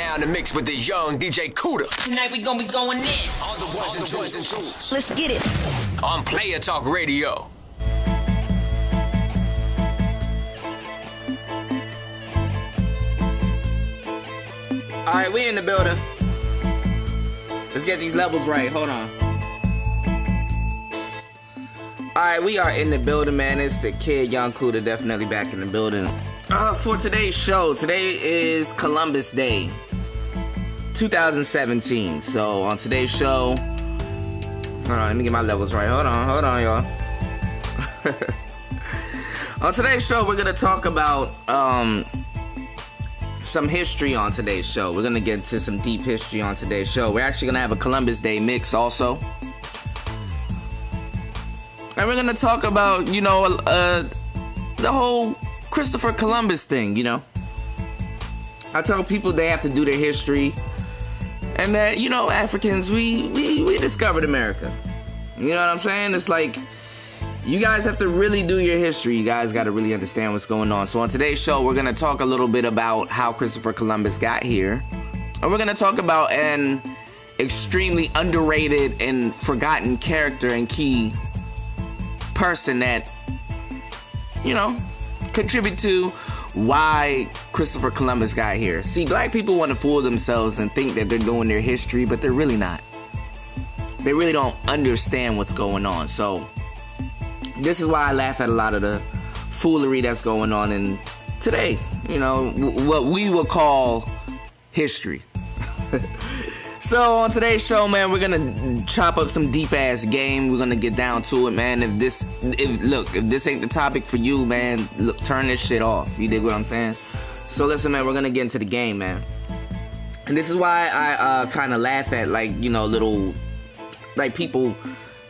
Now in the mix with the young DJ Cuda. Tonight we gonna be going in. All the ones and twos. Let's get it. On Player Talk Radio. Alright, we in the building. Let's get these levels right. Hold on. Alright, we are in the building, man. It's the kid, Young Cuda, definitely back in the building. For today's show, today is Columbus Day 2017. So on today's show, hold on, let me get my levels right. Hold on, y'all. On today's show, we're gonna talk about some history on today's show. We're gonna get into some deep history on today's show. We're actually gonna have a Columbus Day mix also. And we're gonna talk about, the whole Christopher Columbus thing, I tell people they have to do their history. And that, Africans, we discovered America. You know what I'm saying? It's like, you guys have to really do your history. You guys got to really understand what's going on. So on today's show, we're going to talk a little bit about how Christopher Columbus got here. And we're going to talk about an extremely underrated and forgotten character and key person that, contribute to why Christopher Columbus got here. See, black people want to fool themselves and think that they're doing their history, but they're really not. They really don't understand what's going on. So this is why I laugh at a lot of the foolery that's going on in today. What we would call history. So on today's show, man, we're gonna chop up some deep ass game. We're gonna get down to it, man. If this ain't the topic for you, man, look, turn this shit off. You dig what I'm saying? So listen, man, we're gonna get into the game, man. And this is why I kind of laugh at little people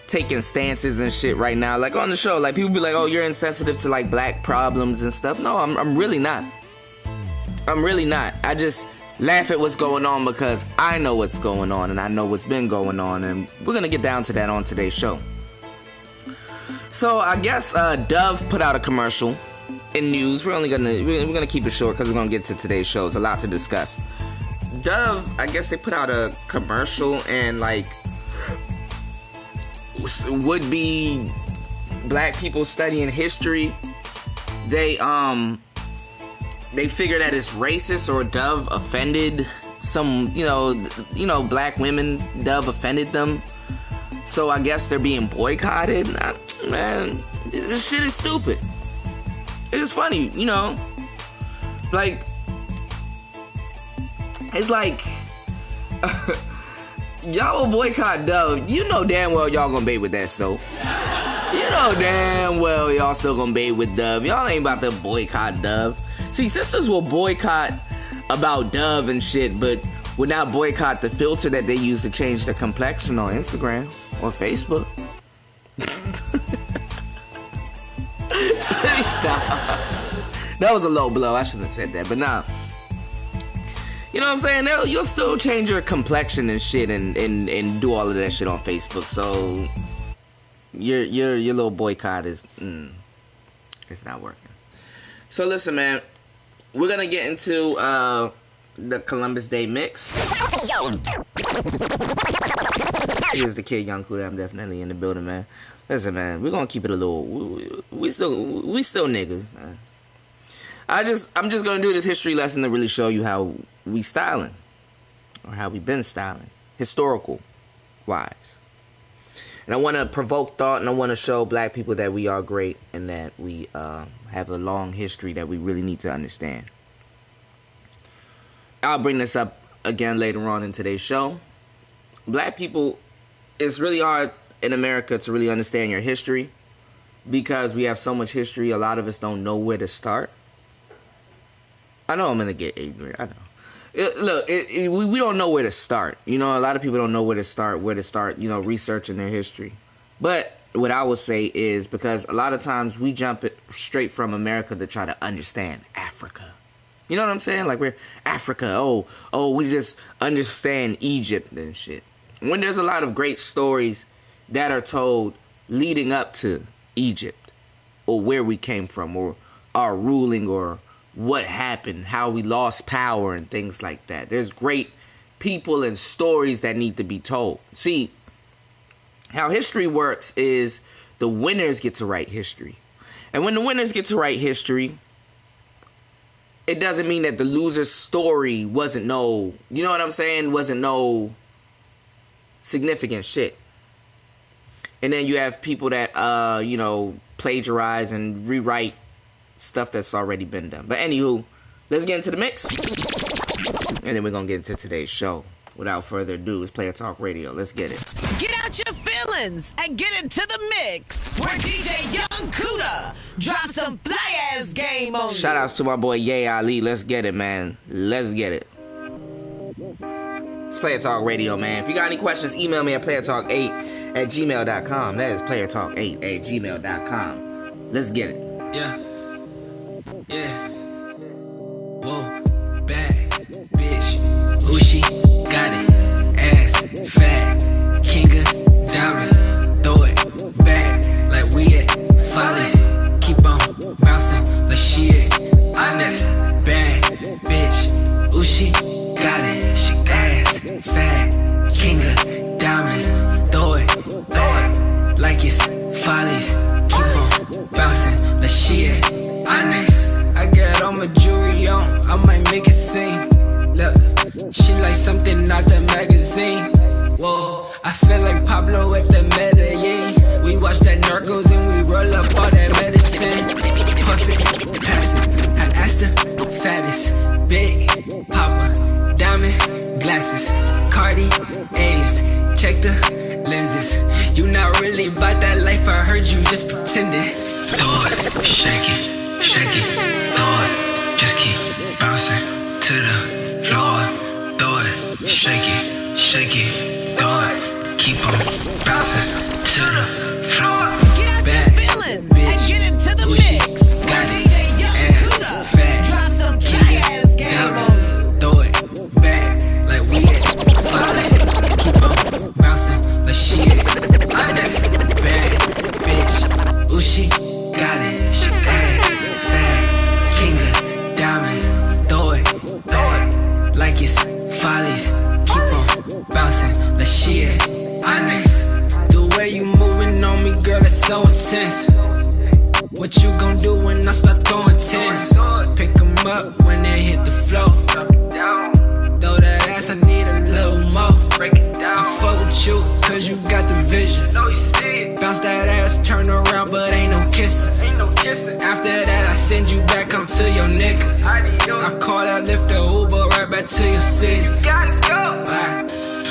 taking stances and shit right now, like on the show. Like people be like, "Oh, you're insensitive to like black problems and stuff." No, I'm really not. I'm really not. I just laugh at what's going on because I know what's going on and I know what's been going on, and we're gonna get down to that on today's show. So I guess Dove put out a commercial in news. We're gonna keep it short because we're gonna get to today's show. It's a lot to discuss. Dove, I guess they put out a commercial, and like would be black people studying history, they figure that it's racist or Dove offended some, black women. Dove offended them. So I guess they're being boycotted. Man, this shit is stupid. It's funny, Like, it's like, y'all will boycott Dove. You know damn well y'all gonna bathe with that soap. You know damn well y'all still gonna bathe with Dove. Y'all ain't about to boycott Dove. See, sisters will boycott about Dove and shit, but would not boycott the filter that they use to change their complexion on Instagram or Facebook. Let me stop. That was a low blow. I shouldn't have said that, but nah. You know what I'm saying? You'll still change your complexion and shit and do all of that shit on Facebook. So your little boycott is it's not working. So listen, man. We're gonna get into the Columbus Day mix. Here's the kid, Young Cuda. I'm definitely in the building, man. Listen, man. We're gonna keep it a little. We still niggas, man. I'm just gonna do this history lesson to really show you how we styling, or how we been styling, historical wise. And I want to provoke thought, and I want to show black people that we are great and that we have a long history that we really need to understand. I'll bring this up again later on in today's show. Black people, it's really hard in America to really understand your history because we have so much history. A lot of us don't know where to start. I know I'm going to get ignorant. I know. We don't know where to start. A lot of people don't know where to start, researching their history. But what I would say is because a lot of times we jump it straight from America to try to understand Africa. You know what I'm saying? Like we're Africa. Oh, we just understand Egypt and shit. When there's a lot of great stories that are told leading up to Egypt or where we came from or our ruling or what happened, how we lost power and things like that. There's great people and stories that need to be told. See, how history works is the winners get to write history. And when the winners get to write history, it doesn't mean that the loser's story wasn't no, you know what I'm saying, wasn't no significant shit. And then you have people that, plagiarize and rewrite stuff that's already been done. But anywho, let's get into the mix. And then we're going to get into today's show. Without further ado, it's Player Talk Radio. Let's get it. Get out your feelings and get into the mix. Where DJ Young Cuda drops some fly-ass game on you. Shout outs to my boy Ye Ali. Let's get it, man. Let's get it. It's Player Talk Radio, man. If you got any questions, email me at playertalk8@gmail.com. That is playertalk8@gmail.com. Let's get it. Yeah. Whoa. Bad bitch. Ooh, she got it. Ass fat. King of diamonds. Throw it back like we at Follies. Keep on bouncing like she at Onyx. Bad bitch. Ooh, she got it. Ass fat. King of diamonds. Throw it like it's Follies. Keep on bouncing like she at Onyx. I got all my jewelry on, I might make it sing. Look, she like something out the magazine. Whoa, I feel like Pablo at the Medellin. We watch that Narcos and we roll up all that medicine. Puff it, pass it. I asked her, fattest, big, Papa, diamond, glasses, Cardi, A's, check the lenses. You not really about that life, I heard you just pretending. Throw it, shake it, throw it, just keep bouncing to the floor. Throw it, shake it, throw it, keep on bouncing to the floor. Get out your feelings and get into the mix. Got it, DJ Young Cuda fat, drop some fly-ass game on you. throw it back like we at Follies. Keep on bouncing like she at Onyx. Bad bitch, ooh she got it. Ass fat, king of diamonds. Throw it like it's Follies. Keep on bouncing like she at Onyx. The way you moving on me, girl, that's so intense. What you gon' do when I start throwing tens? Pick 'em up when they hit the floor. Throw that ass, I need a little more. I fuck with you, cause you got the vision. Bounce that ass, turn around, but ain't no kissing. After that, I send you back home to your nigga. I call that lift the Uber right back to your city.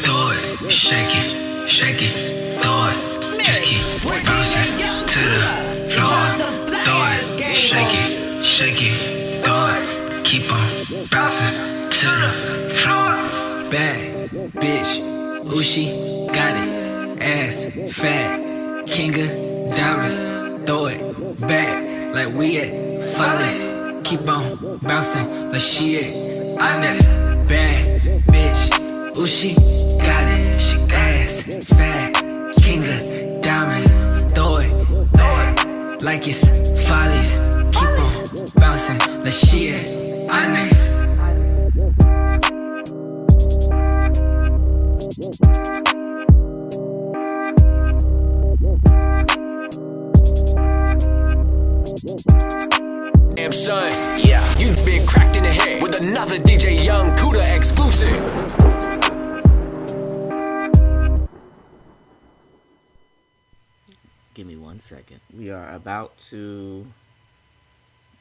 Throw it, shake it, throw it. Just keep bouncing to the floor. Throw it, shake it, throw it. Keep on bouncing to the floor. Bad bitch, ooh she got it. Ass fat, king of diamonds. Throw it back like we at Follies. Keep on bouncing like she at Onyx. Bad bitch, ooh she got it. Ass fat, king of diamonds. Throw it like it's Follies. Keep on bouncing like she at Onyx. Damn son, yeah, you've been cracked in the head with another DJ Young Cuda exclusive. Give me 1 second. We are about to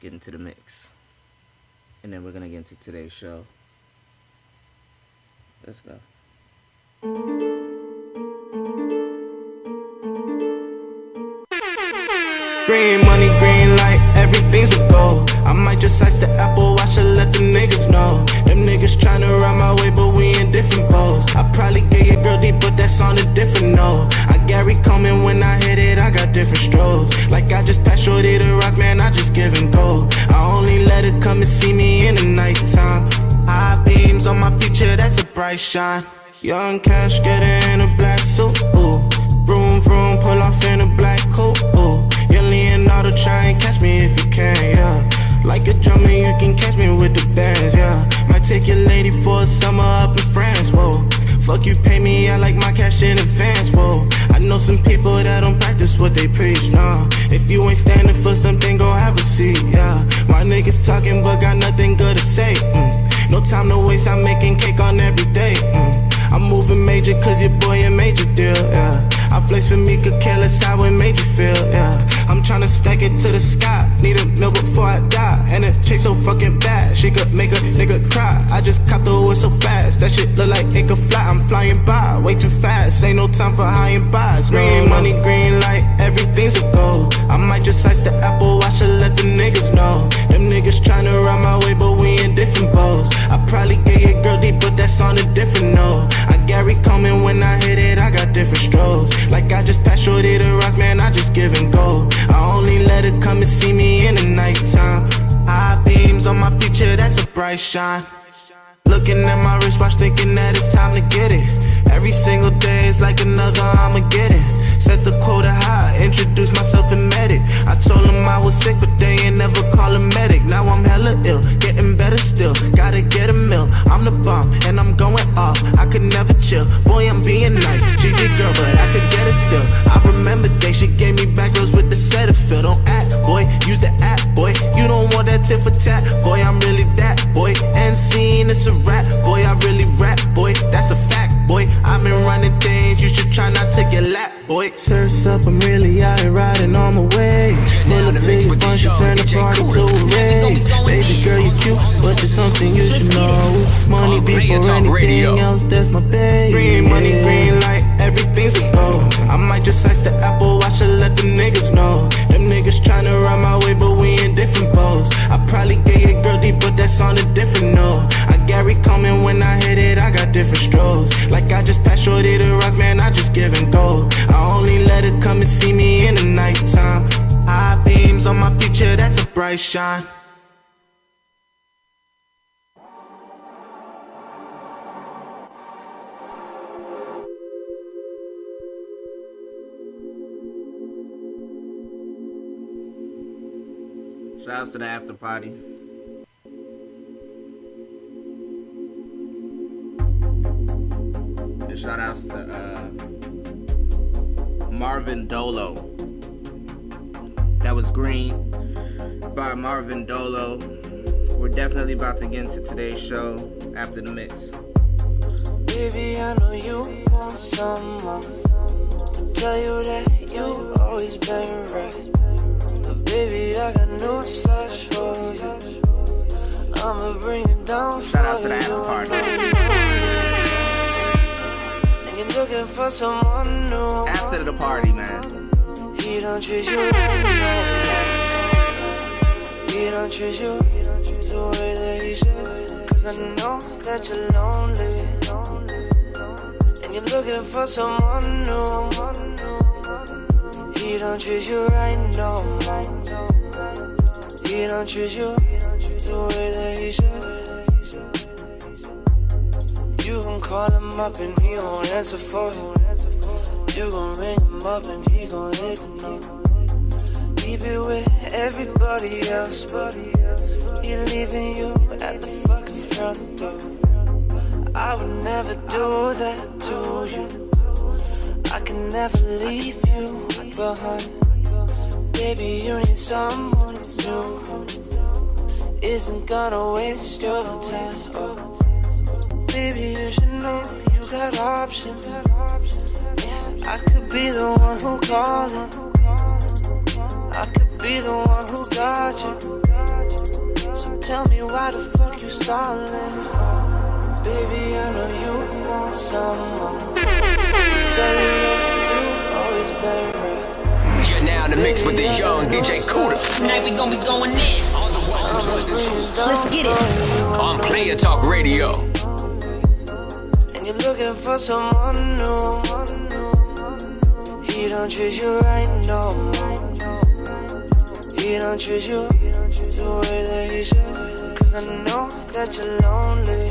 get into the mix. And then we're going to get into today's show. Let's go. Green money, green light, everything's a go. I might just ice the Apple Watch and let the niggas know. Them niggas tryna ride my way, but we in different boats. I probably gave your girl deep, but that's on a different note. I Gary Coleman when I hit it, I got different strokes. Like I just passed Shorty the rock, man, I just give him gold. I only let her come and see me in the nighttime. High beams on my feature, that's a bright shine. Young cash, get her in a black suit, ooh. Vroom, vroom, pull off in a black coupe, ooh. Your Leonardo, try and catch me if you can, yeah. Like a drummer, you can catch me with the bands, yeah. Might take your lady for a summer up in France, whoa. Fuck you, pay me, I like my cash in advance, whoa. I know some people that don't practice what they preach, nah. If you ain't standing for something, go have a seat, yeah. My niggas talking but got nothing good to say, No time to waste, I'm making cake on every day, I'm moving major cause your boy a major deal, yeah. I flex for me, could care less how it made you feel, yeah. I'm tryna stack it to the sky, need a meal before I die. And the chick so fucking bad, she could make a nigga cry. I just copped the wood so fast, that shit look like it could fly. I'm flying by, way too fast, ain't no time for high and buys. Green money, green light, everything's a go. I might just slice the apple, I should let the niggas know. Them niggas tryna ride my way, but we in different boats. I probably get your girl deep, but that's on a different note. I Gary Coleman when I hit it, I got different strokes. Like I just passed shorty the rock, man, I just give and go. I only let her come and see me in the nighttime. High beams on my future, that's a bright shine. Looking at my wristwatch, thinking that it's time to get it. Every single day is like another Armageddon. Set the quota high, introduced myself and met it. I told them I was sick, but they ain't never call a medic. Now I'm hella ill, getting better still. Gotta get a meal, I'm the bomb, and I'm going off. I could never chill, boy, I'm being nice. She's a girl, but I could get it still. I remember days she gave me back rows with the Cetaphil. Don't act, boy, use the app, boy. You don't want that tit for tat, boy, I'm really that, boy. And seeing it's a rap, boy, I really rap, boy. That's a fact, boy. I've been running things, you should try not to get lapped, boy. Surf's up, I'm really out here riding on my way. Pull up to your fun, she turn the party to a rave. Baby girl, you cute, but there's something you should know. Money before anything else, that's my baby. Green money, green light, everything's a go. I might just slice the apple, I should let the niggas know. Them niggas tryna ride my way, but we in different boats. I probably get your girl deep, but that's on a different note. I Gary Coleman when I hit it, I got different strokes. Like I just passed shorty the rock, man, I just give and go. I only let her come and see me in the nighttime. High beams on my future, that's a bright shine. Shouts to the after party. And shout outs to Marvin Dolo. That was Green by Marvin Dolo. We're definitely about to get into today's show after the mix. Baby, I know you want someone to tell you that you've always been right. But baby, I got news flash for you. I'ma bring it down for you. Shout out to the after party. And you're looking for someone new. After the party, man. He don't treat you right. He don't treat you the way that he should. Cause I know that you're lonely. And you're looking for someone new. He don't treat you right, no. He don't treat you the way that he should. You gon' call him up and he won't answer for you. You gon' ring him up and he gon' ignore. He be with everybody else, but he leaving you at the fucking front door. I would never do that to you. I can never leave you behind. Baby, you need someone new. Isn't gonna waste your time. Oh. Baby, you should know you got options. Yeah, I could be the one who called him. I could be the one who got you. So tell me why the fuck you stalling? Baby, I know you want someone to tell you that you always been right. You're now in the mix with the young DJ Cuda. Tonight we gon' be going in. On the ones and twos and twos. Let's get it. On Player Talk Radio. And you're looking for someone new. He don't treat you right, no. He don't treat you the way that he should. Cause I know that you're lonely.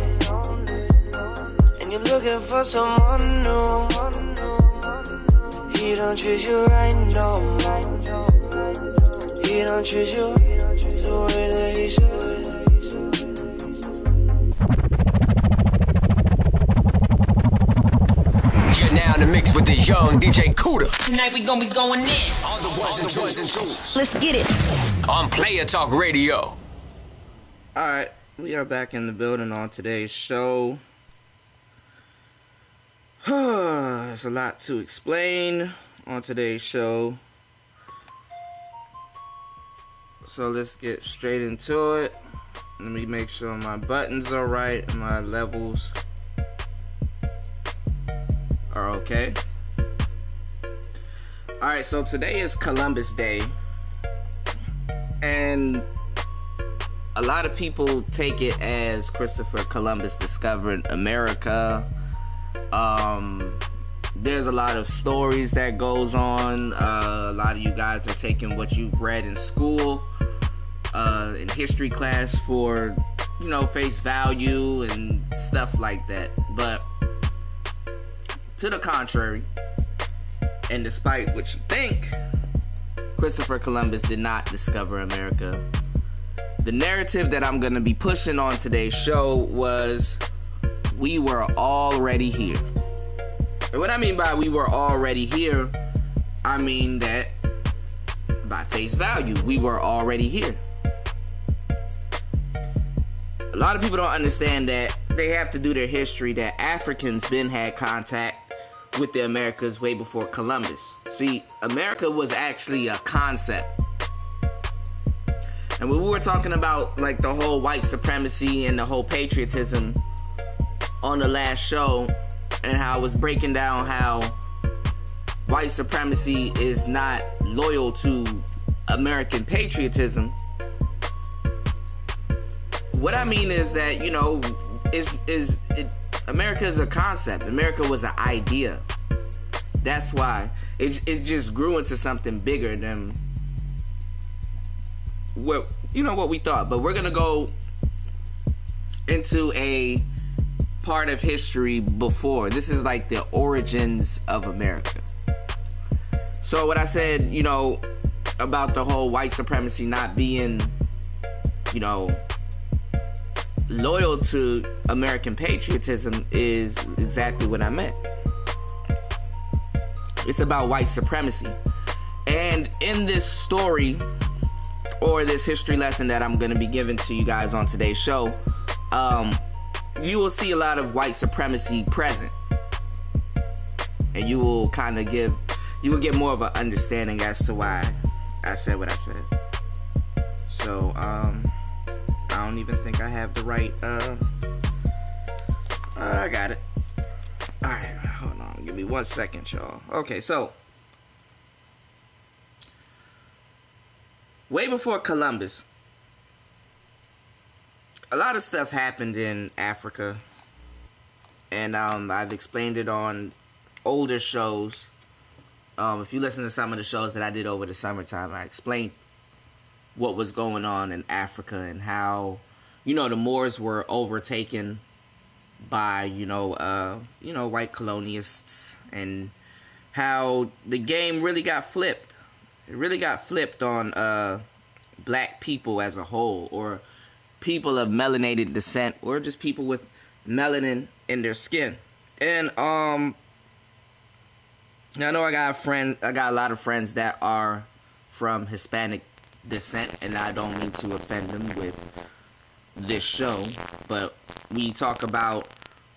And you're looking for someone new. He don't treat you right, no. He don't treat you the way that he should. You're now in the mix with the young DJ Cuda. Tonight we gonna be going in. On the ones and twos and twos. Let's get it. On Player Talk Radio. Alright, we are back in the building on today's show. There's a lot to explain on today's show. So let's get straight into it. Let me make sure my buttons are right and my levels are okay. Alright, so today is Columbus Day. And a lot of people take it as Christopher Columbus discovered America. There's a lot of stories that goes on. A lot of you guys are taking what you've read in school, in history class for, face value and stuff like that. But to the contrary, and despite what you think, Christopher Columbus did not discover America. The narrative that I'm going to be pushing on today's show was we were already here. And what I mean by we were already here, I mean that by face value, we were already here. A lot of people don't understand that they have to do their history, that Africans been had contact with the Americas way before Columbus. See, America was actually a concept. And when we were talking about like the whole white supremacy and the whole patriotism on the last show, and how I was breaking down how white supremacy is not loyal to American patriotism, what I mean is that, America is a concept. America was an idea. That's why it just grew into something bigger than what we thought. But we're gonna go into a part of history before. This is like the origins of America. So what I said, about the whole white supremacy not being, loyal to American patriotism is exactly what I meant. It's about white supremacy. And in this story, or this history lesson that I'm going to be giving to you guys on today's show, you will see a lot of white supremacy present. And you will get more of an understanding as to why I said what I said. So, I don't even think I have the right, I got it. Alright, hold on, give me 1 second, y'all. Okay, so, way before Columbus, a lot of stuff happened in Africa, and I've explained it on older shows. If you listen to some of the shows that I did over the summertime, I explained what was going on in Africa and how, the Moors were overtaken by, white colonialists, and how the game really got flipped. It really got flipped on black people as a whole, or people of melanated descent, or just people with melanin in their skin. And I know I got a lot of friends that are from Hispanic descent, and I don't mean to offend them with this show, but we talk about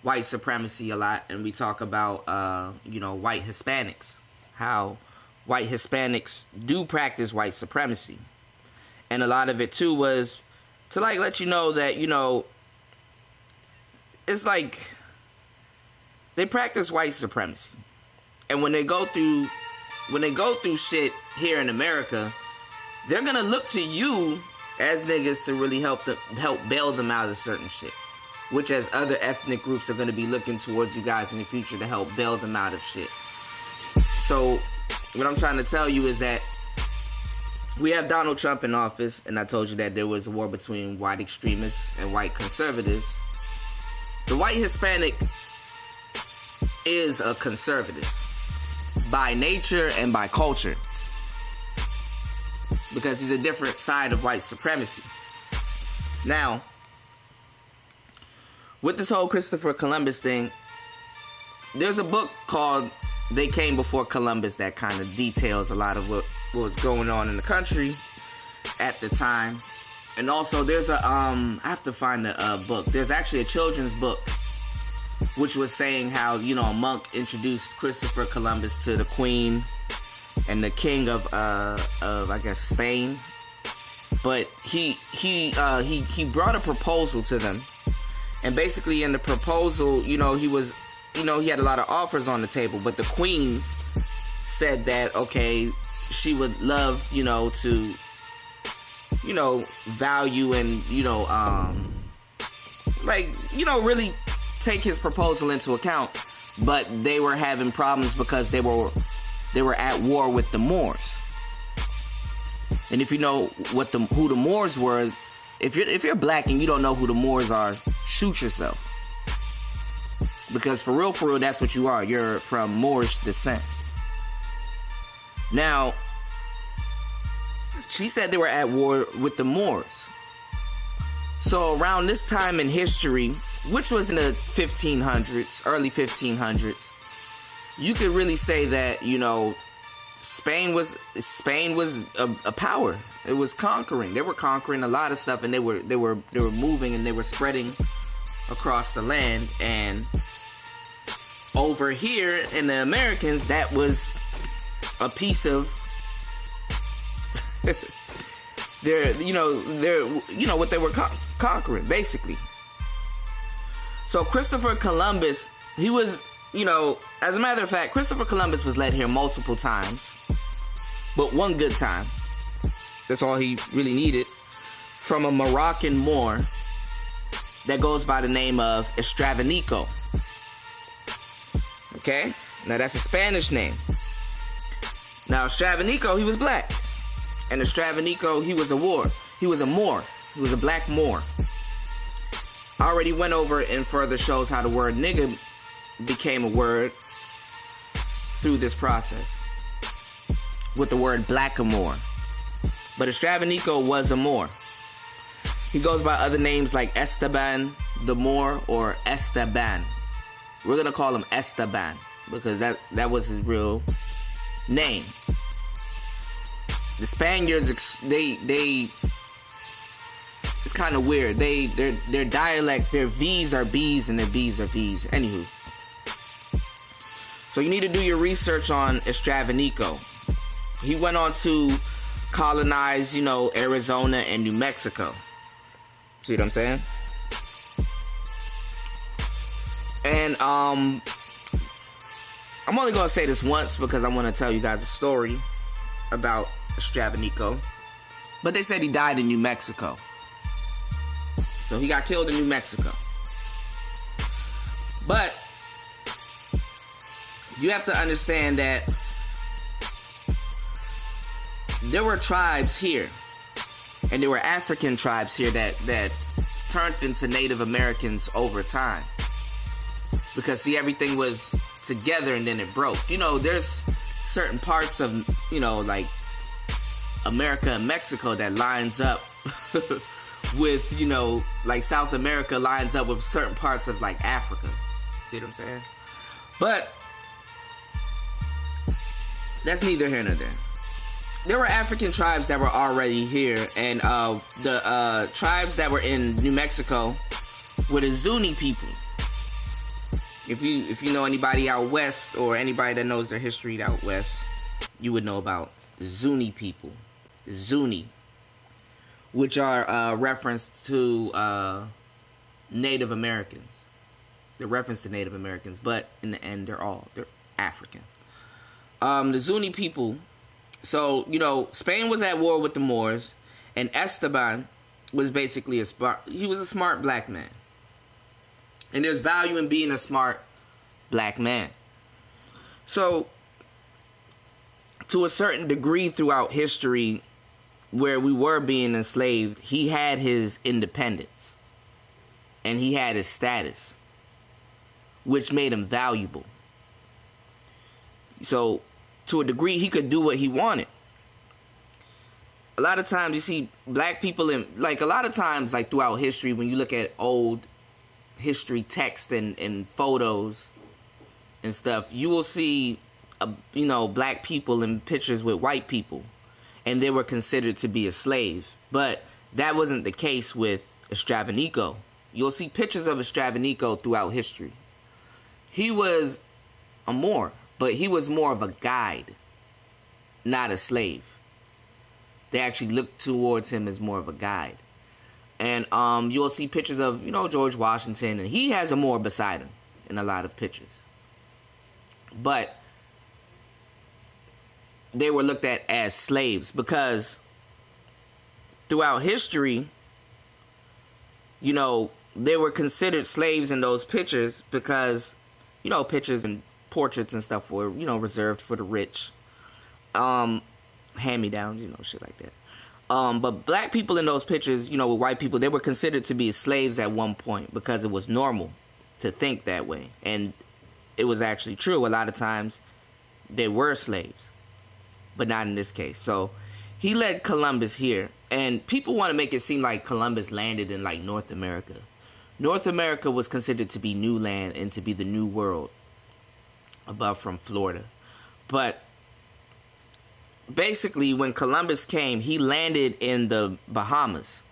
white supremacy a lot, and we talk about white Hispanics, how white Hispanics do practice white supremacy. And a lot of it too was to let you know that it's like they practice white supremacy. And when they go through shit here in America, they're gonna look to you as niggas to really help bail them out of certain shit. Which as other ethnic groups are gonna be looking towards you guys in the future to help bail them out of shit. So what I'm trying to tell you is that we have Donald Trump in office, and I told you that there was a war between white extremists and white conservatives. The white Hispanic is a conservative by nature and by culture. because he's a different side of white supremacy. Now, with this whole Christopher Columbus thing, there's a book called They Came Before Columbus that kind of details a lot of what was going on in the country at the time. And also there's a I have to find the book. There's actually a children's book which was saying how, you know, a monk introduced Christopher Columbus to the Queen and the King of I guess Spain. But he brought a proposal to them. And basically in the proposal, you know, he had a lot of offers on the table, but the Queen said that, okay, she would love, you know, to, you know, value and, you know, like, you know, really take his proposal into account. But they were having problems because they were at war with the Moors. And if you know who the Moors were, if you're black and you don't know who the Moors are, shoot yourself. Because for real, that's what you are. You're from Moorish descent. Now, she said they were at war with the Moors. So around this time in history, which was in the 1500s, early 1500s, you could really say that, you know, Spain was a power. It was conquering. They were conquering a lot of stuff, and they were moving and they were spreading across the land. And over here in the Americans, that was a piece of what they were conquering, basically. So Christopher Columbus, he was, you know, as a matter of fact, Christopher Columbus was led here multiple times, but one good time. That's all he really needed, from a Moroccan Moor that goes by the name of Estevanico. Okay? Now that's a Spanish name. Now Estevanico, he was black. And Estevanico, he was a Moor. He was a black Moor. I already went over in further shows how the word nigga became a word through this process with the word blackamoor. But Estevanico was a Moor. He goes by other names like Esteban the Moor or Esteban. We're gonna call him Esteban because that was his real name. The Spaniards, they it's kind of weird. Their dialect, their V's are B's and their B's are V's. Anywho. So you need to do your research on Estevanico. He went on to colonize, you know, Arizona and New Mexico. See what I'm saying? And I'm only gonna say this once because I want to tell you guys a story about Estevanico. But they said he died in New Mexico. So he got killed in New Mexico. But you have to understand that there were tribes here, and there were African tribes here that turned into Native Americans over time. Because, see, everything was together and then it broke. You know, there's certain parts of, you know, like America and Mexico that lines up with, you know, like South America lines up with certain parts of like Africa. See what I'm saying? But that's neither here nor there. There were African tribes that were already here, and the tribes that were in New Mexico were the Zuni people. If you know anybody out west, or anybody that knows their history out west, you would know about the Zuni people. The Zuni, which are referenced to Native Americans. They're referenced to Native Americans, but in the end, they're African. The Zuni people. So, you know, Spain was at war with the Moors, and Esteban was basically a smart black man. And there's value in being a smart black man. So, to a certain degree throughout history, where we were being enslaved, he had his independence. And he had his status, which made him valuable. So, to a degree, he could do what he wanted. a lot of times you see black people in, like, a lot of times, like, throughout history, when you look at old history text and photos and stuff, you will see, you know, black people in pictures with white people, and they were considered to be a slave. But that wasn't the case with Estevanico. You'll see pictures of Estevanico throughout history. He was a Moor, but he was more of a guide, not a slave. They actually looked towards him as more of a guide. And you'll see pictures of, you know, George Washington, and he has a Moor beside him in a lot of pictures. But they were looked at as slaves because throughout history, you know, they were considered slaves in those pictures because, you know, pictures and portraits and stuff were, you know, reserved for the rich. Hand-me-downs, you know, shit like that. But black people in those pictures, you know, with white people, they were considered to be slaves at one point because it was normal to think that way. And it was actually true. A lot of times they were slaves, but not in this case. So he led Columbus here, and people want to make it seem like Columbus landed in, like, North America. North America was considered to be new land and to be the new world above from Florida. But basically, when Columbus came, he landed in the Bahamas,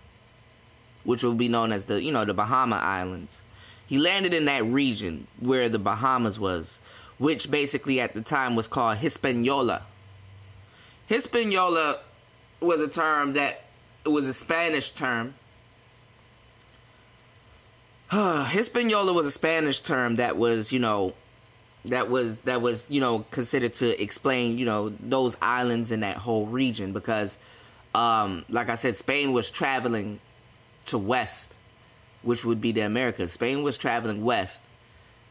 which will be known as the, you know, the Bahama Islands. He landed in that region where the Bahamas was, which basically at the time was called Hispaniola. Hispaniola was a term that, it was a Spanish term. Hispaniola was a Spanish term that was, you know, that was, you know, considered to explain, you know, those islands in that whole region because, like I said, Spain was traveling to west, which would be the Americas. Spain was traveling west,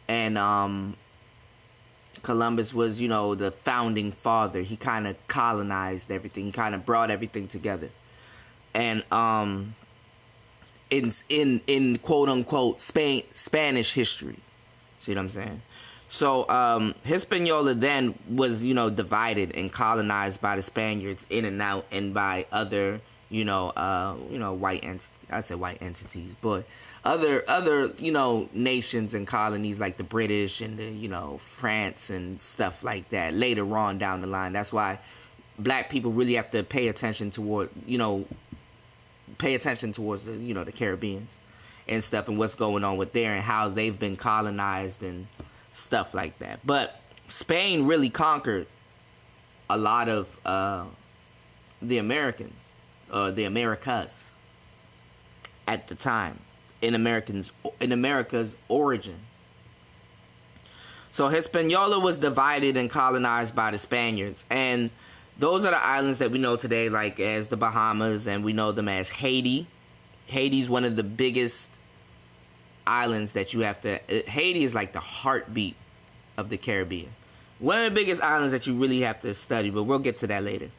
and Columbus was, you know, the founding father. He kind of colonized everything. He kind of brought everything together, and in quote unquote Spanish history. See what I'm saying? So Hispaniola then was, you know, divided and colonized by the Spaniards in and out, and by other, you know, white entities. I said white entities, but other, you know, nations and colonies like the British and the, you know, France and stuff like that later on down the line. That's why black people really have to pay attention toward, you know, towards the, you know, the Caribbeans and stuff, and what's going on with there and how they've been colonized and stuff like that. But Spain really conquered a lot of the Americans, the Americas at the time, in America's origin. So Hispaniola was divided and colonized by the Spaniards, and those are the islands that we know today, like as the Bahamas, and we know them as Haiti. Haiti's one of the biggest islands that you have to. Haiti is like the heartbeat of the Caribbean. One of the biggest islands that you really have to study, but we'll get to that later.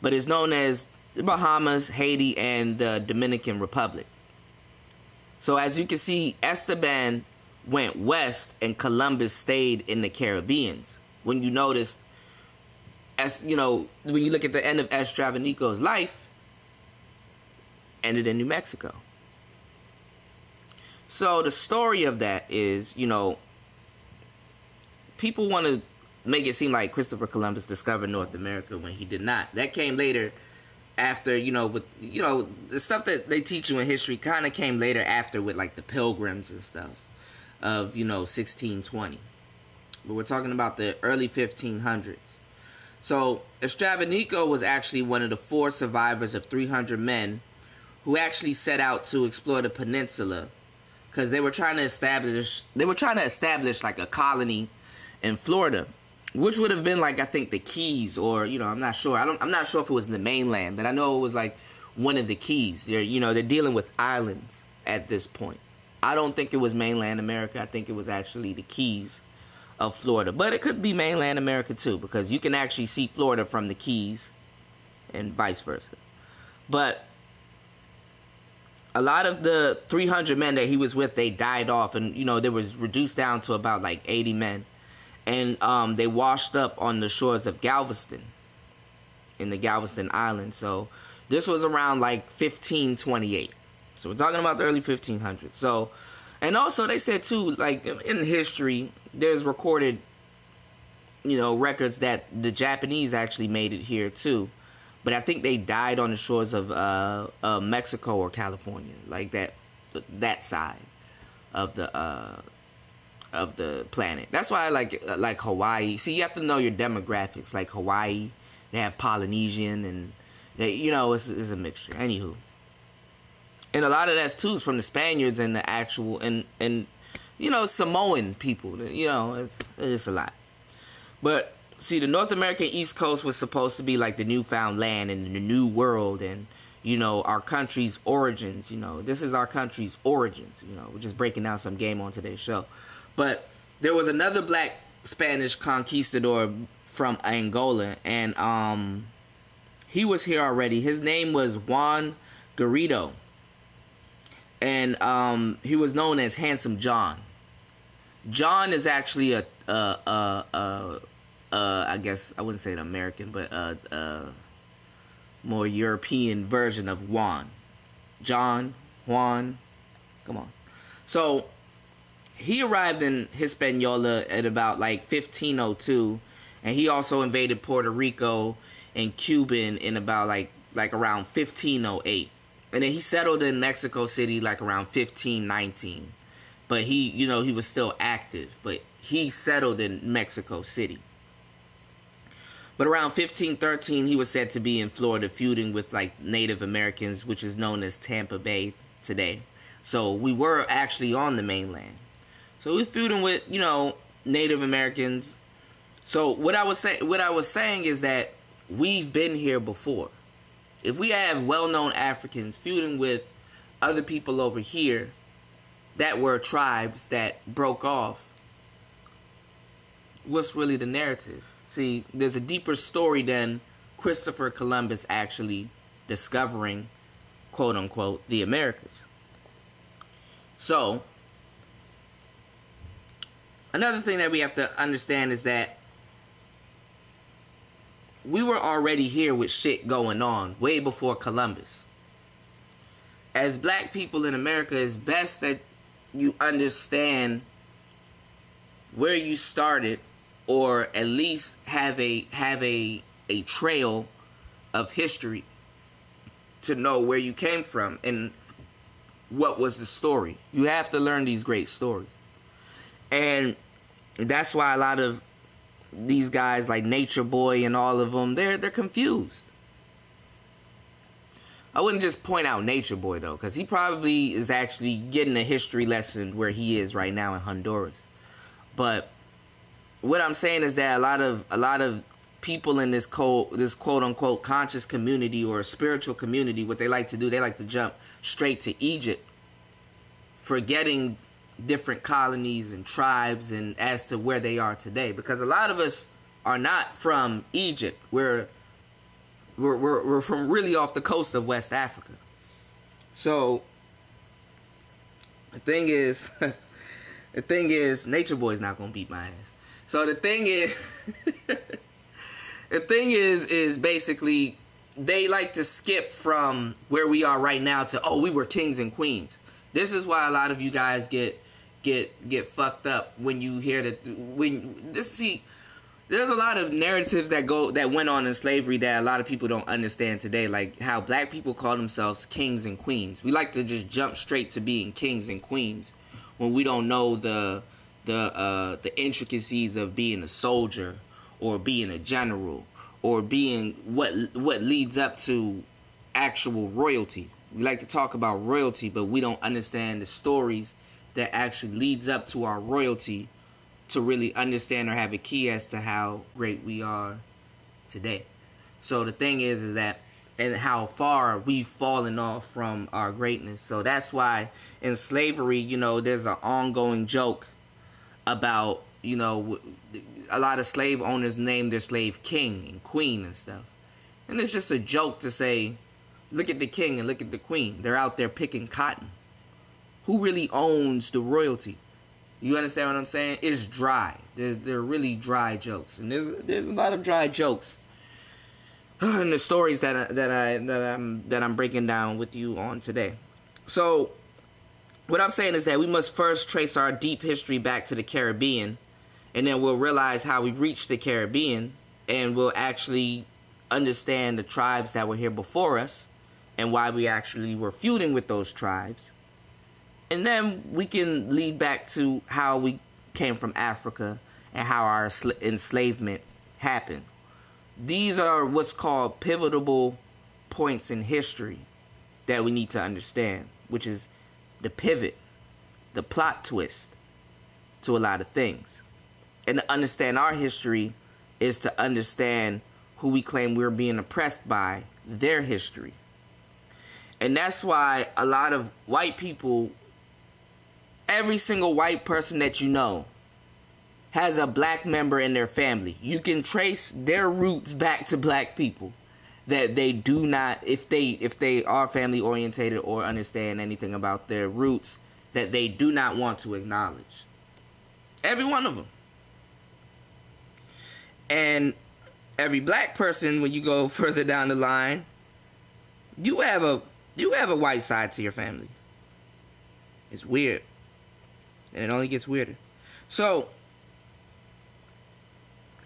But it's known as the Bahamas, Haiti, and the Dominican Republic. So as you can see, Esteban went west and Columbus stayed in the Caribbean. When you notice, as you know, when you look at the end of Estevanico's life, ended in New Mexico. So the story of that is, you know, people want to make it seem like Christopher Columbus discovered North America when he did not. That came later, after, you know, with, you know, the stuff that they teach you in history kind of came later after with, like, the Pilgrims and stuff of, you know, 1620. But we're talking about the early 1500s. So Estevanico was actually one of the 4 survivors of 300 men who actually set out to explore the peninsula, because they were trying to establish like a colony in Florida, which would have been like, I think, the Keys, or, you know, I'm not sure. I'm not sure if it was in the mainland, but I know it was like one of the Keys. They're dealing with islands at this point. I don't think it was mainland America. I think it was actually the Keys of Florida, but it could be mainland America too, because you can actually see Florida from the Keys and vice versa. But a lot of the 300 men that he was with, they died off, and, you know, they was reduced down to about like 80 men. And they washed up on the shores of Galveston, in the Galveston Island. So This was around like 1528. So we're talking about the early 1500s. So, and also they said too, like in history, there's recorded, records that the Japanese actually made it here too. But I think they died on the shores of Mexico or California, like that side of the planet. That's why I like Hawaii. See, you have to know your demographics. Like Hawaii, they have Polynesian, and they, it's a mixture. Anywho, and a lot of that's too is from the Spaniards and the actual and Samoan people. It's a lot. But see, the North American East Coast was supposed to be like the newfound land and the new world, and our country's origins. This is our country's origins. We're just breaking down some game on today's show. But there was another black Spanish conquistador from Angola, and he was here already. His name was Juan Garrido, and he was known as Handsome John. John is actually I guess I wouldn't say an American, but more European version of Juan. Juan, come on. So he arrived in Hispaniola at about like 1502, and he also invaded Puerto Rico and Cuba in about like around 1508, and then he settled in Mexico City like around 1519. But he was still active, but he settled in Mexico City. But around 1513, he was said to be in Florida feuding with like Native Americans, which is known as Tampa Bay today. So we were actually on the mainland. So we were feuding with, Native Americans. So what I was saying is that we've been here before. If we have well-known Africans feuding with other people over here that were tribes that broke off, what's really the narrative? See, there's a deeper story than Christopher Columbus actually discovering, quote unquote, the Americas. So, another thing that we have to understand is that we were already here with shit going on way before Columbus. As black people in America, it's best that you understand where you started, or at least have a trail of history to know where you came from and what was the story. You have to learn these great stories. And that's why a lot of these guys like Nature Boy and all of them, they're confused. I wouldn't just point out Nature Boy though, because he probably is actually getting a history lesson where he is right now in Honduras. But what I'm saying is that a lot of people in this quote unquote conscious community or spiritual community, what they like to do, they like to jump straight to Egypt, forgetting different colonies and tribes and as to where they are today. Because a lot of us are not from Egypt. We're from really off the coast of West Africa. So the thing is, Nature Boy's not gonna beat my ass. So the thing is basically they like to skip from where we are right now to, oh, we were kings and queens. This is why a lot of you guys get fucked up when you hear that. There's a lot of narratives that went on in slavery that a lot of people don't understand today, like how black people call themselves kings and queens. We like to just jump straight to being kings and queens when we don't know the intricacies of being a soldier or being a general or being what leads up to actual royalty. We like to talk about royalty, but we don't understand the stories that actually leads up to our royalty to really understand or have a key as to how great we are today. So the thing is that, and how far we've fallen off from our greatness. So that's why in slavery, there's an ongoing joke about, a lot of slave owners name their slave king and queen and stuff. And it's just a joke to say, look at the king and look at the queen. They're out there picking cotton. Who really owns the royalty? You understand what I'm saying? It's dry. They're really dry jokes. And there's a lot of dry jokes and the stories that I'm breaking down with you on today. So, what I'm saying is that we must first trace our deep history back to the Caribbean, and then we'll realize how we reached the Caribbean, and we'll actually understand the tribes that were here before us, and why we actually were feuding with those tribes. And then we can lead back to how we came from Africa and how our enslavement happened. These are what's called pivotal points in history that we need to understand, which is the pivot, the plot twist to a lot of things. And to understand our history is to understand who we claim we're being oppressed by, their history. And that's why a lot of white people, every single white person that you know has a black member in their family. You can trace their roots back to black people that they do not, if they are family orientated or understand anything about their roots, that they do not want to acknowledge. Every one of them. And every black person, when you go further down the line, you have a white side to your family. It's weird. And it only gets weirder. So,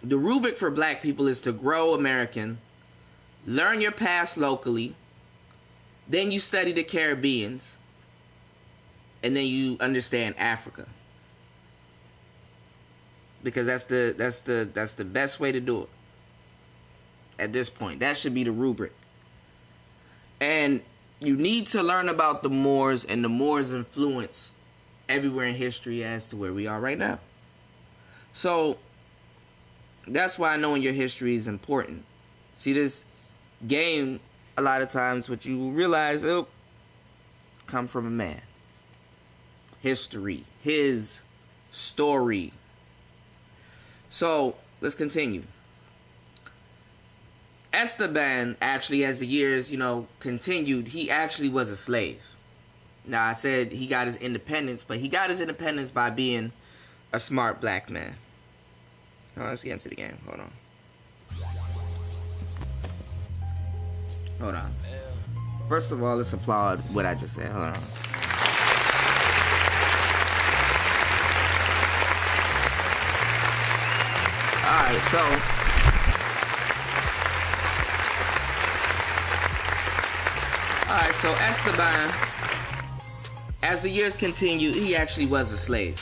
the rubric for black people is to grow American, learn your past locally, then you study the Caribbeans, and then you understand Africa. Because that's the best way to do it. At this point, that should be the rubric. And you need to learn about the Moors and the Moors' influence everywhere in history as to where we are right now. So, that's why knowing your history is important. See, this game, a lot of times, what you realize, it'll come from a man. History. His story. So, let's continue. Esteban, actually, as the years, continued, he actually was a slave. Now, I said he got his independence, but he got his independence by being a smart black man. Oh, let's get into the game. Hold on. First of all, let's applaud what I just said. Hold on. Alright, so Esteban, as the years continued, he actually was a slave.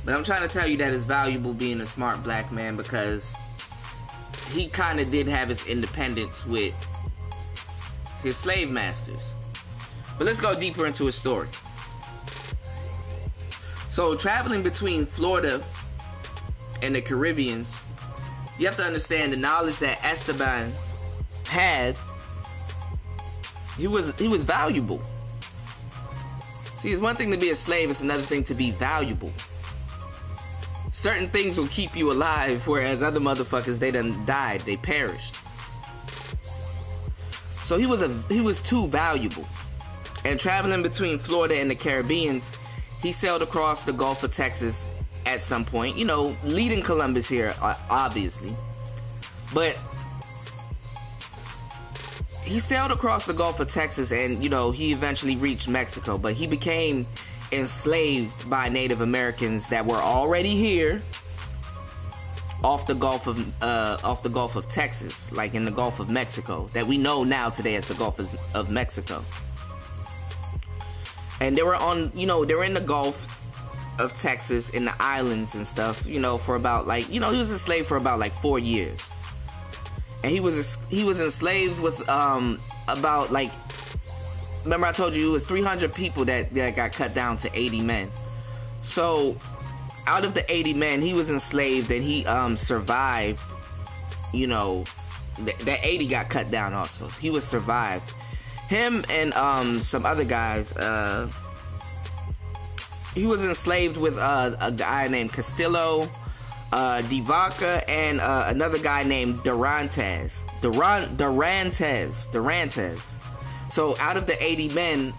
But I'm trying to tell you that it's valuable being a smart black man because he kind of did have his independence with his slave masters. But let's go deeper into his story. So, traveling between Florida and the Caribbean, you have to understand the knowledge that Esteban had. He was valuable. See, it's one thing to be a slave, it's another thing to be valuable. Certain things will keep you alive, whereas other motherfuckers, they done died, they perished. So he was too valuable. And traveling between Florida and the Caribbean, he sailed across the Gulf of Texas at some point, leading Columbus here, obviously. But he sailed across the Gulf of Texas and, he eventually reached Mexico. But he became enslaved by Native Americans that were already here off the Gulf of Texas, like in the Gulf of Mexico, that we know now today as the Gulf of Mexico. And they were they were in the Gulf of Texas, in the islands and stuff, for about he was enslaved for about 4 years. And he was enslaved with about remember I told you it was 300 people that got cut down to 80 men. So out of the 80 men, he was enslaved and he survived. That 80 got cut down also. He was survived. Him and some other guys. He was enslaved with a guy named Castillo, Divaca, and another guy named Durantes. So out of the 80 men,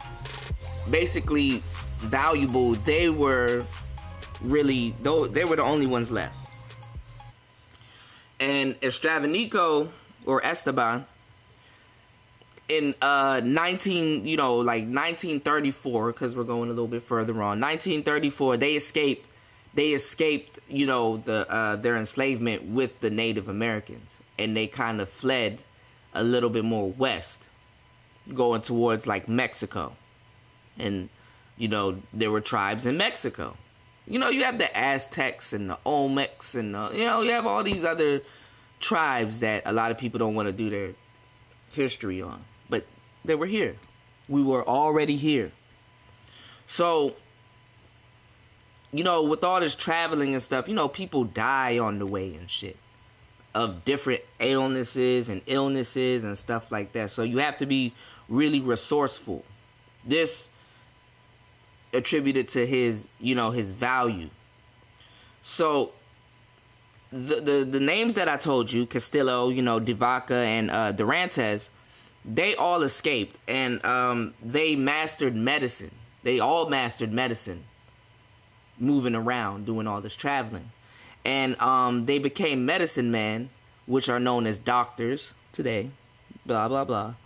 basically valuable, they were the only ones left. And Estevanico or Esteban in 1934, because we're going a little bit further on. 1934, they escaped, their enslavement with the Native Americans, and they kind of fled a little bit more west, going towards like Mexico. And there were tribes in Mexico. You have the Aztecs and the Olmecs and you have all these other tribes that a lot of people don't want to do their history on, but they were here. We were already here. So with all this traveling and stuff, people die on the way and shit of different illnesses and stuff like that. So you have to be really resourceful. This attributed to his value. So the names that I told you, Castillo, De Vaca, and Durantes, they all escaped, and they mastered medicine. They all mastered medicine, moving around, doing all this traveling. And they became medicine men, which are known as doctors today, blah, blah, blah.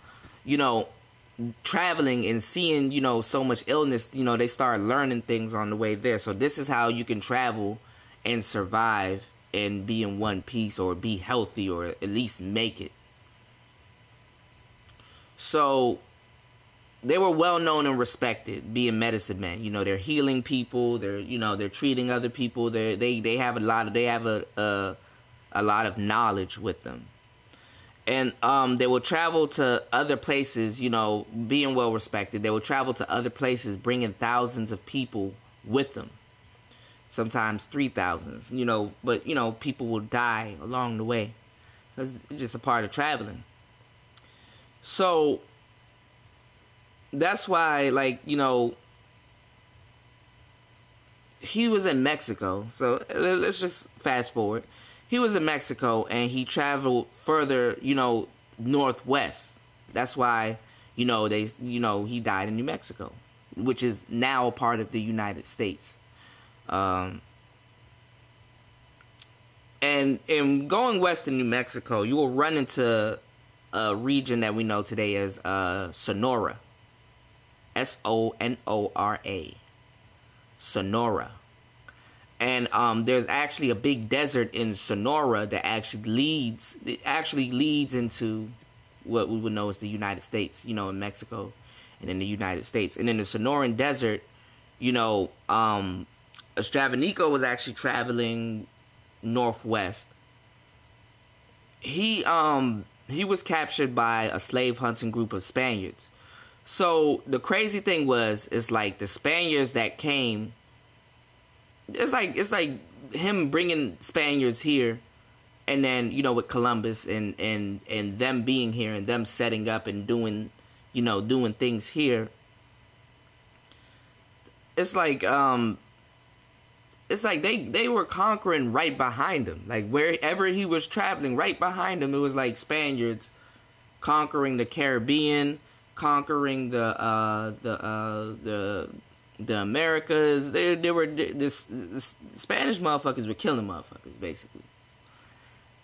Traveling and seeing, so much illness, they start learning things on the way there. So this is how you can travel and survive and be in one piece, or be healthy, or at least make it. So they were well known and respected, being medicine men. They're healing people. They're treating other people. They have a lot of knowledge with them. And they will travel to other places, being well respected. They will travel to other places, bringing thousands of people with them. Sometimes 3,000, but, people will die along the way. It's just a part of traveling. So that's why, he was in Mexico. So let's just fast forward. He was in Mexico, and he traveled further, northwest. That's why, he died in New Mexico, which is now a part of the United States. And in going west in New Mexico, you will run into a region that we know today as Sonora. Sonora. Sonora. And there's actually a big desert in Sonora that actually leads into what we would know as the United States, in Mexico and in the United States. And in the Sonoran Desert, Estevanico was actually traveling northwest. He was captured by a slave hunting group of Spaniards. So the crazy thing is like the Spaniards that came, it's like him bringing Spaniards here, and then with Columbus and them being here and them setting up and doing things here. It's like they were conquering right behind him. Like wherever he was traveling, right behind him, it was like Spaniards conquering the Caribbean, conquering the Americas. They were this Spanish motherfuckers were killing motherfuckers basically.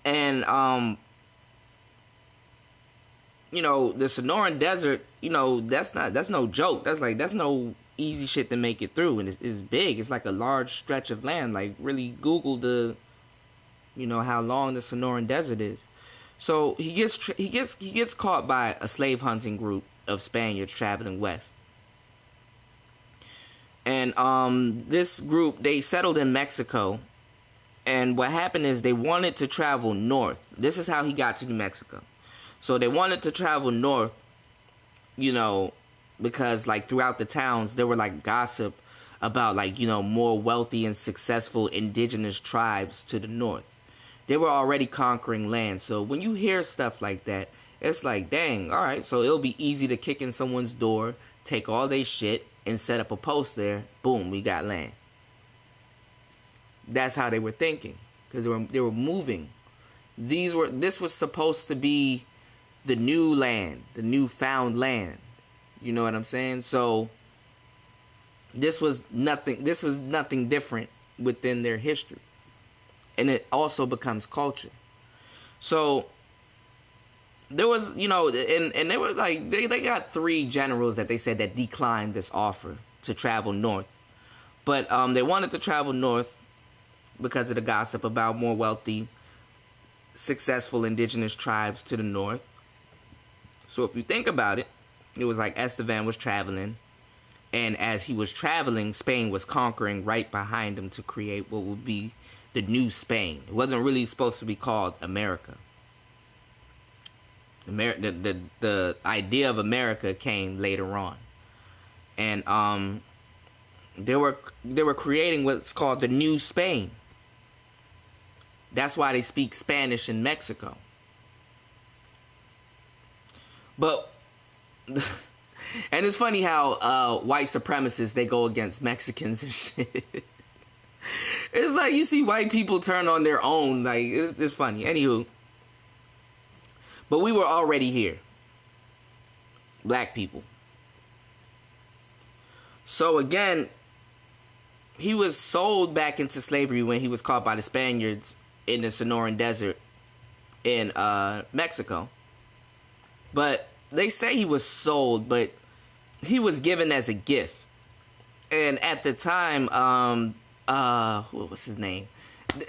And the Sonoran Desert, that's no joke. That's no easy shit to make it through, and it's big. It's like a large stretch of land. Like really Google how long the Sonoran Desert is. So he gets caught by a slave hunting group of Spaniards traveling west. And this group, they settled in Mexico, and what happened is they wanted to travel north. This is how he got to New Mexico. So they wanted to travel north, because like throughout the towns there were like gossip about more wealthy and successful indigenous tribes to the north. They were already conquering land. So when you hear stuff like that, it's like, dang, all right, so it'll be easy to kick in someone's door, take all their shit, and set up a post there. Boom, we got land. That's how they were thinking, because they were moving. This was supposed to be the new land, the newfound land. You know what I'm saying? So this was nothing different within their history. And it also becomes culture. So there was, you know, and they were like, they got 3 generals that they said that declined this offer to travel north. But they wanted to travel north because of the gossip about more wealthy, successful indigenous tribes to the north. So if you think about it, it was like Esteban was traveling, and as he was traveling, Spain was conquering right behind him to create what would be the new Spain. It wasn't really supposed to be called America. The idea of America came later on, and they were creating what's called the new Spain. That's why they speak Spanish in Mexico. But and it's funny how white supremacists, they go against Mexicans and shit. It's like you see white people turn on their own. Like it's funny. Anywho. But we were already here. Black people. So again, he was sold back into slavery when he was caught by the Spaniards in the Sonoran Desert in Mexico. But they say he was sold, but he was given as a gift. And at the time, what was his name?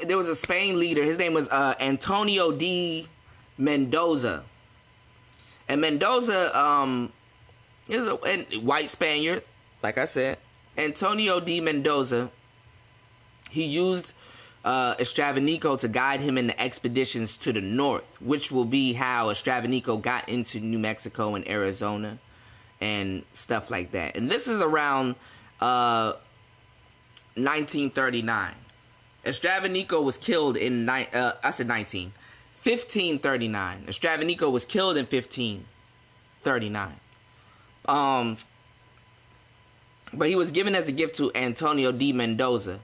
There was a Spain leader. His name was Antonio D. Mendoza. And Mendoza is a white Spaniard, like I said. Antonio D. Mendoza, he used Estevanico to guide him in the expeditions to the north, which will be how Estevanico got into New Mexico and Arizona and stuff like that. And this is around 1939. Estevanico was killed in 1539. Estevanico was killed in 1539. But he was given as a gift to Antonio D. Mendoza.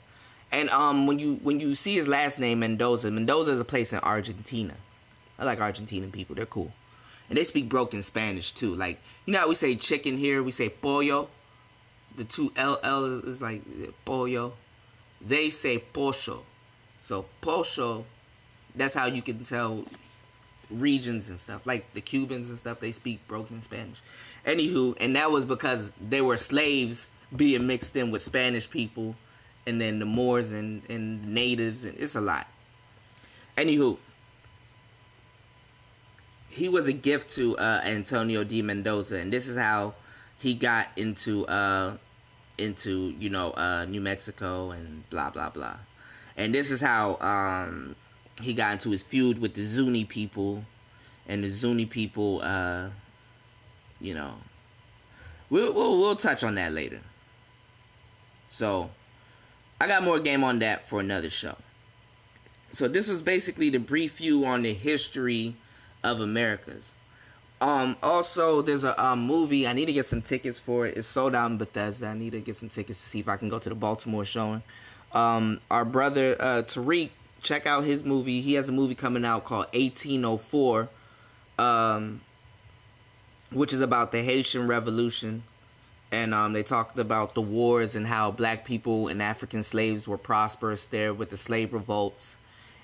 And when you see his last name, Mendoza is a place in Argentina. I like Argentinian people. They're cool. And they speak broken Spanish too. Like, you know how we say chicken here? We say pollo. The 2 LL is like pollo. They say pocho. So pocho, that's how you can tell regions and stuff. Like the Cubans and stuff, they speak broken Spanish. Anywho, and that was because they were slaves being mixed in with Spanish people, and then the Moors and natives, and it's a lot. Anywho, he was a gift to Antonio D. Mendoza, and this is how he got into New Mexico and blah blah blah. And this is how he got into his feud with the Zuni people, and the Zuni people, we'll touch on that later. So, I got more game on that for another show. So this was basically the brief view on the history of Americas. Also, there's a movie. I need to get some tickets for it. It's sold out in Bethesda. I need to get some tickets to see if I can go to the Baltimore showing. Our brother Tariq, check out his movie. He has a movie coming out called 1804, which is about the Haitian Revolution. And they talked about the wars and how black people and African slaves were prosperous there with the slave revolts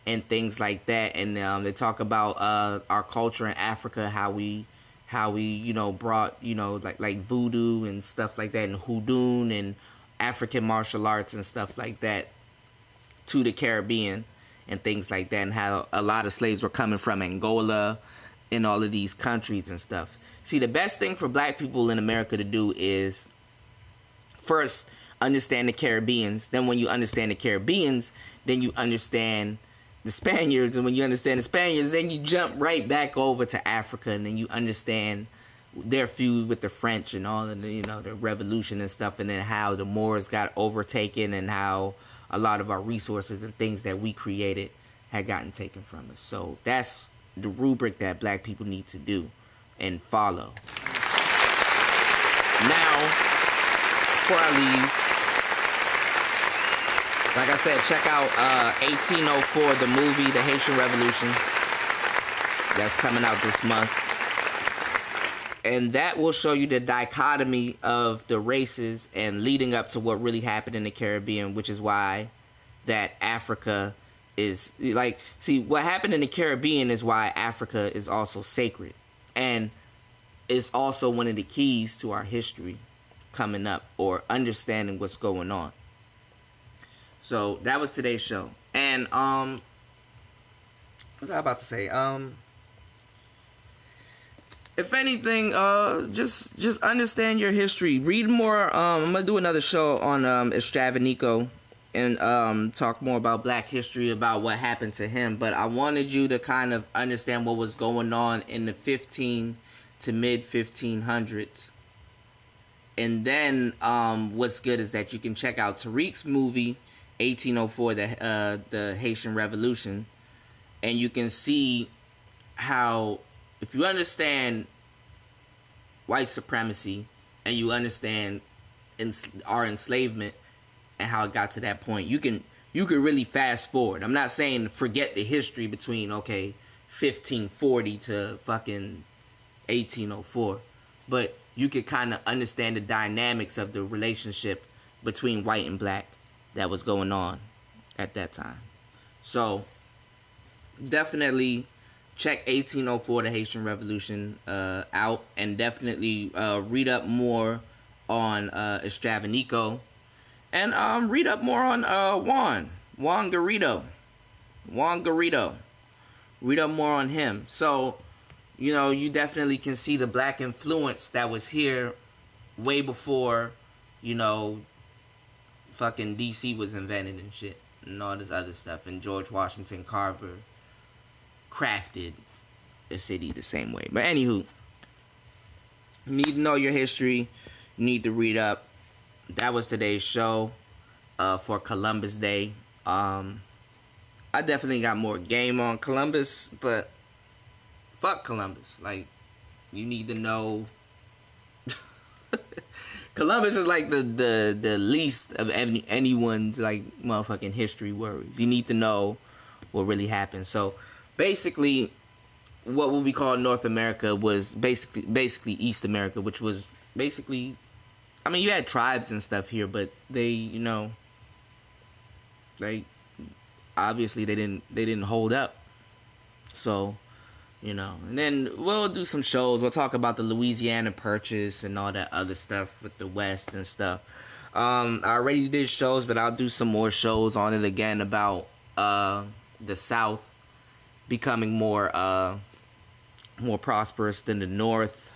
and things like that. And they talk about our culture in Africa, how we brought like voodoo and stuff like that, and hoodoo and African martial arts and stuff like that to the Caribbean and things like that, and how a lot of slaves were coming from Angola and all of these countries and stuff. See, the best thing for black people in America to do is first understand the Caribbeans. Then when you understand the Caribbeans, then you understand the Spaniards. And when you understand the Spaniards, then you jump right back over to Africa, and then you understand their feud with the French and all of the, the revolution and stuff, and then how the Moors got overtaken and how a lot of our resources and things that we created had gotten taken from us. So that's the rubric that black people need to do and follow. Now, before I leave, like I said, check out 1804, the movie, The Haitian Revolution. That's coming out this month. And that will show you the dichotomy of the races and leading up to what really happened in the Caribbean, which is why that Africa is like, see, what happened in the Caribbean is why Africa is also sacred, and it's also one of the keys to our history coming up or understanding what's going on. So that was today's show. And what was I about to say? If anything, just understand your history. Read more. I'm gonna do another show on Estevanico and talk more about Black history, about what happened to him. But I wanted you to kind of understand what was going on in the 15 to mid 1500s. And then what's good is that you can check out Tariq's movie 1804, the Haitian Revolution, and you can see how, if you understand white supremacy and you understand our enslavement and how it got to that point, you can really fast forward. I'm not saying forget the history between 1540 to fucking 1804, but you could kind of understand the dynamics of the relationship between white and black that was going on at that time. So definitely check 1804, the Haitian Revolution, out, and definitely read up more on Estevanico, and read up more on Juan Garrido. Read up more on him. So, you definitely can see the black influence that was here way before, fucking DC was invented and shit, and all this other stuff, and George Washington Carver crafted the city the same way. But anywho, you need to know your history. You need to read up. That was today's show for Columbus Day. I definitely got more game on Columbus, but fuck Columbus. Like, you need to know. Columbus is like the least of anyone's like motherfucking history worries. You need to know what really happened. So basically, what would we call North America was basically East America, which was basically, I mean, you had tribes and stuff here, but they, like, obviously they didn't hold up. So, and then we'll do some shows. We'll talk about the Louisiana Purchase and all that other stuff with the West and stuff. I already did shows, but I'll do some more shows on it again about the South becoming more prosperous than the North,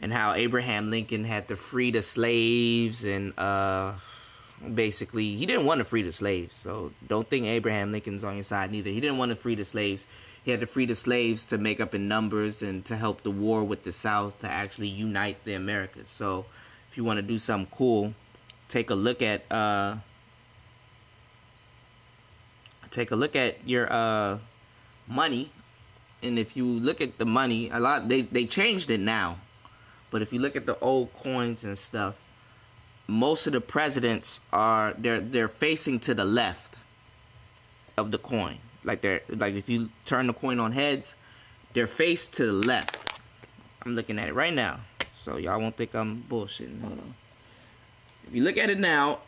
and how Abraham Lincoln had to free the slaves, and basically he didn't want to free the slaves. So don't think Abraham Lincoln's on your side neither. He didn't want to free the slaves. He had to free the slaves to make up in numbers and to help the war with the South to actually unite the Americas. So if you want to do something cool, take a look at your money. And if you look at the money, a lot they changed it now. But if you look at the old coins and stuff, most of the presidents they're facing to the left of the coin. Like if you turn the coin on heads, they're faced to the left. I'm looking at it right now, so y'all won't think I'm bullshitting. Hold on. If you look at it now,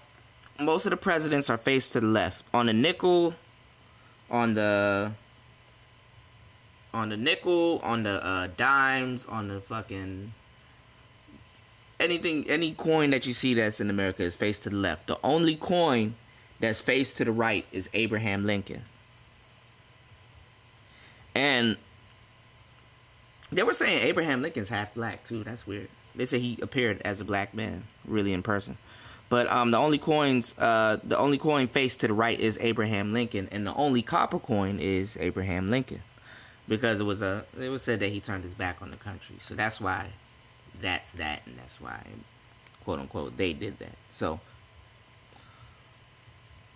most of the presidents are faced to the left. On the nickel, on the dimes, on the fucking any coin that you see that's in America is faced to the left. The only coin that's faced to the right is Abraham Lincoln. And they were saying Abraham Lincoln's half black too. That's weird. They say he appeared as a black man, really, in person. But the only coin faced to the right is Abraham Lincoln, and the only copper coin is Abraham Lincoln, because it was said that he turned his back on the country. So that's why that's that, and that's why, quote unquote, they did that. So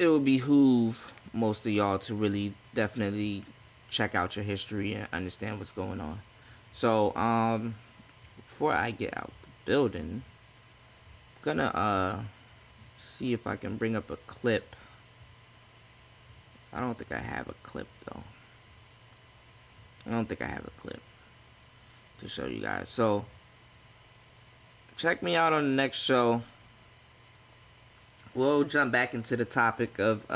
it would behoove most of y'all to really definitely check out your history and understand what's going on. So before I get out the building, I'm gonna see if I can bring up a clip. I don't think I have a clip though. I don't think I have a clip to show you guys. So check me out on the next show. We'll jump back into the topic of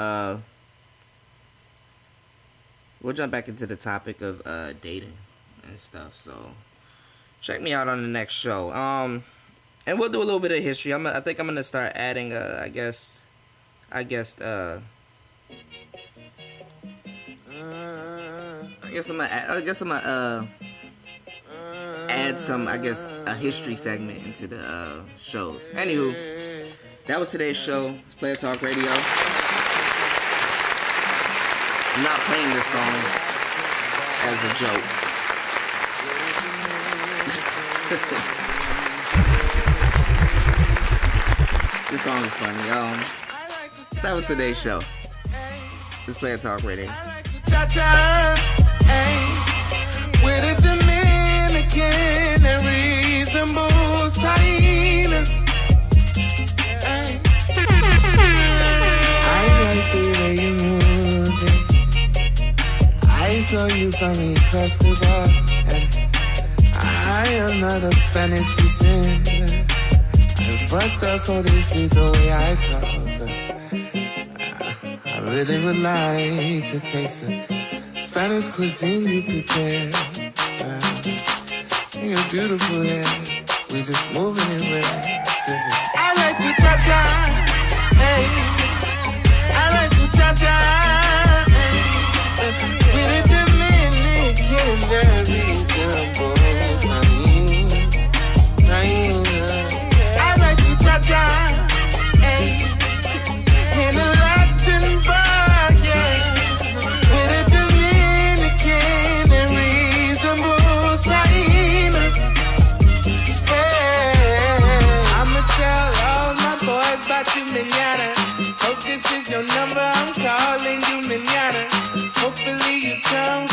we'll jump back into the topic of dating and stuff. So check me out on the next show. And we'll do a little bit of history. I think I'm gonna start adding. I guess I'm gonna add some, I guess, a history segment into the shows. Anywho, that was today's show. It's Player Talk Radio. I'm not playing this song as a joke. This song is funny. That was today's show. It's Player Talk Radio. Cha-cha, with a Dominican and reasonable Taina. I like the way you move it. I saw you from across the bar, and I am not of Spanish descent. I fucked up, so this is the way I talk. I really would like to taste the Spanish cuisine you prepare. You're beautiful, yeah. We just moving it well. I like to cha-cha, hey. I like to cha-cha, hey. With a Dominican, very simple. I like to cha-cha, hey. In a Latin bar, yeah. With a Dominican and reasonable Taina. Yeah. I'ma tell all my boys about you, manana. Hope this is your number, I'm calling you manana. Hopefully you come